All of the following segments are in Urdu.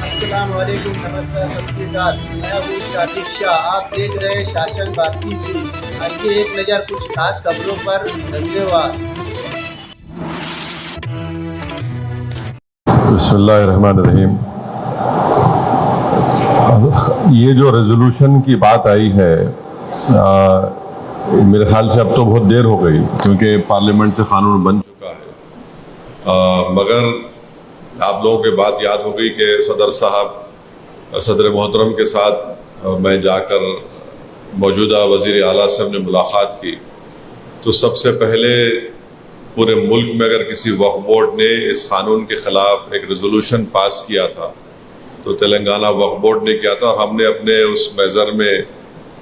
السلام علیکم، نمسکار، ست شری اکال۔ میں ہوں شاطق شاہ، آپ دیکھ رہے ہیں شاشن بھارتی نیوز۔ آئیے ایک نظر کچھ خاص خبروں پر۔ دھنیہ واد۔ بسم اللہ الرحمن الرحیم۔ یہ جو ریزولوشن کی بات آئی ہے، میرے خیال سے اب تو بہت دیر ہو گئی، کیونکہ پارلیمنٹ سے قانون بن چکا ہے، مگر آپ لوگوں کے بات یاد ہو گئی کہ صدر محترم کے ساتھ میں جا کر موجودہ وزیر اعلیٰ سے ہم نے ملاقات کی، تو سب سے پہلے پورے ملک میں اگر کسی وقف بورڈ نے اس قانون کے خلاف ایک ریزولوشن پاس کیا تھا تو تلنگانہ وقف بورڈ نے کیا تھا، اور ہم نے اپنے اس محضر میں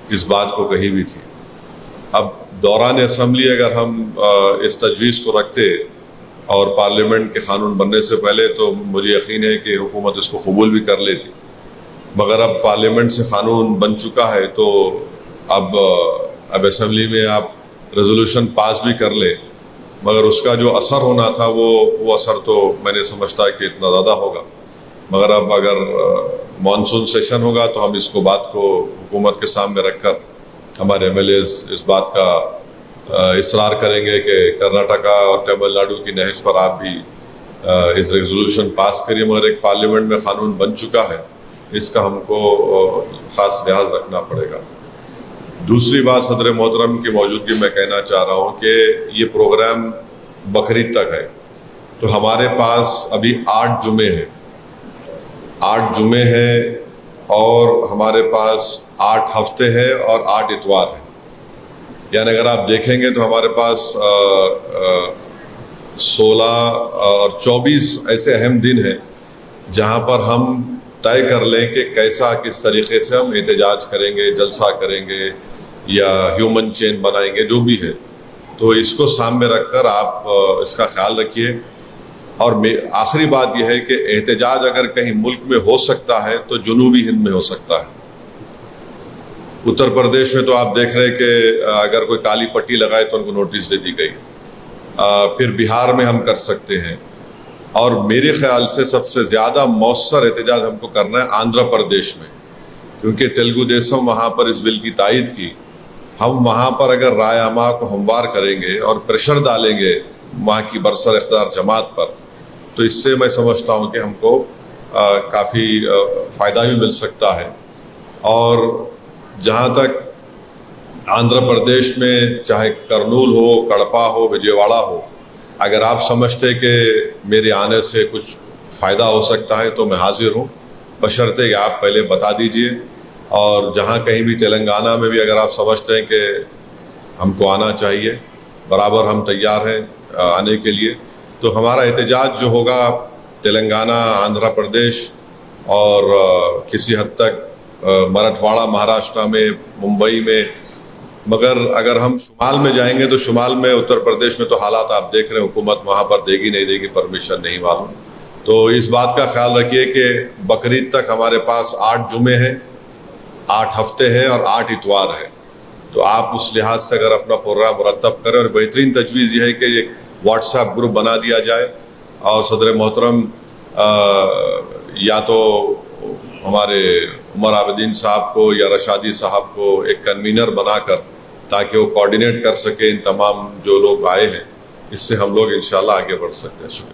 اس بات کو کہی بھی تھی۔ اب دوران اسمبلی اگر ہم اس تجویز کو رکھتے اور پارلیمنٹ کے قانون بننے سے پہلے، تو مجھے یقین ہے کہ حکومت اس کو قبول بھی کر لیتی، مگر اب پارلیمنٹ سے قانون بن چکا ہے تو اب اسمبلی میں آپ ریزولوشن پاس بھی کر لیں، مگر اس کا جو اثر ہونا تھا وہ اثر تو میں نے سمجھتا کہ اتنا زیادہ ہوگا، مگر اب اگر مانسون سیشن ہوگا تو ہم اس بات کو حکومت کے سامنے رکھ کر ہمارے ایم ایل ایز اس بات کا اصرار کریں گے کہ کرناٹکا اور تمل ناڈو کی نہج پر آپ بھی اس ریزولوشن پاس کریے، مگر ایک پارلیمنٹ میں قانون بن چکا ہے، اس کا ہم کو خاص لحاظ رکھنا پڑے گا۔ دوسری بات، صدر محترم کی موجودگی میں کہنا چاہ رہا ہوں کہ یہ پروگرام بقرعید تک ہے، تو ہمارے پاس ابھی 8 جمعے ہیں، 8 جمعے ہیں، اور ہمارے پاس 8 ہفتے ہیں اور 8 اتوار ہیں، یعنی اگر آپ دیکھیں گے تو ہمارے پاس 16 اور 24 ایسے اہم دن ہیں جہاں پر ہم طے کر لیں کہ کس طریقے سے ہم احتجاج کریں گے، جلسہ کریں گے یا ہیومن چین بنائیں گے، جو بھی ہے، تو اس کو سامنے رکھ کر آپ اس کا خیال رکھیے۔ اور آخری بات یہ ہے کہ احتجاج اگر کہیں ملک میں ہو سکتا ہے تو جنوبی ہند میں ہو سکتا ہے۔ اتر پردیش میں تو آپ دیکھ رہے کہ اگر کوئی کالی پٹی لگائے تو ان کو نوٹس دے دی گئی، پھر بہار میں ہم کر سکتے ہیں، اور میرے خیال سے سب سے زیادہ مؤثر احتجاج ہم کو کرنا ہے آندھرا پردیش میں، کیونکہ تیلگو دیسم وہاں پر اس بل کی تائید کی۔ ہم وہاں پر اگر رائے عامہ کو ہموار کریں گے اور پریشر ڈالیں گے وہاں کی برسر اقتدار جماعت پر، تو اس سے میں سمجھتا ہوں کہ ہم کو کافی فائدہ بھی مل سکتا ہے۔ اور جہاں تک آندھرا پردیش میں چاہے کرنول ہو، کڑپا ہو، وجے واڑا ہو، اگر آپ سمجھتے کہ میرے آنے سے کچھ فائدہ ہو سکتا ہے تو میں حاضر ہوں، بشرطے کہ آپ پہلے بتا دیجئے۔ اور جہاں کہیں بھی تلنگانہ میں بھی اگر آپ سمجھتے ہیں کہ ہم کو آنا چاہیے، برابر ہم تیار ہیں آنے کے لیے، تو ہمارا احتجاج جو ہوگا تلنگانہ، آندھرا پردیش اور کسی حد تک مراٹھواڑہ، مہاراشٹرا میں، ممبئی میں، مگر اگر ہم شمال میں جائیں گے تو شمال میں، اتر پردیش میں تو حالات آپ دیکھ رہے ہیں، حکومت وہاں پر دے گی نہیں دے گی پرمیشن نہیں معلوم، تو اس بات کا خیال رکھیے کہ بقرعید تک ہمارے پاس 8 جمعے ہیں، 8 ہفتے ہیں اور 8 اتوار ہیں، تو آپ اس لحاظ سے اگر اپنا پروگرام مرتب کریں، اور بہترین تجویز یہ ہے کہ ایک واٹس ایپ گروپ بنا دیا جائے، اور صدر محترم یا تو ہمارے عمر عابدین صاحب کو یا رشادی صاحب کو ایک کنوینر بنا کر، تاکہ وہ کوارڈینیٹ کر سکے ان تمام جو لوگ آئے ہیں، اس سے ہم لوگ انشاءاللہ آگے بڑھ سکتے ہیں۔ شکریہ۔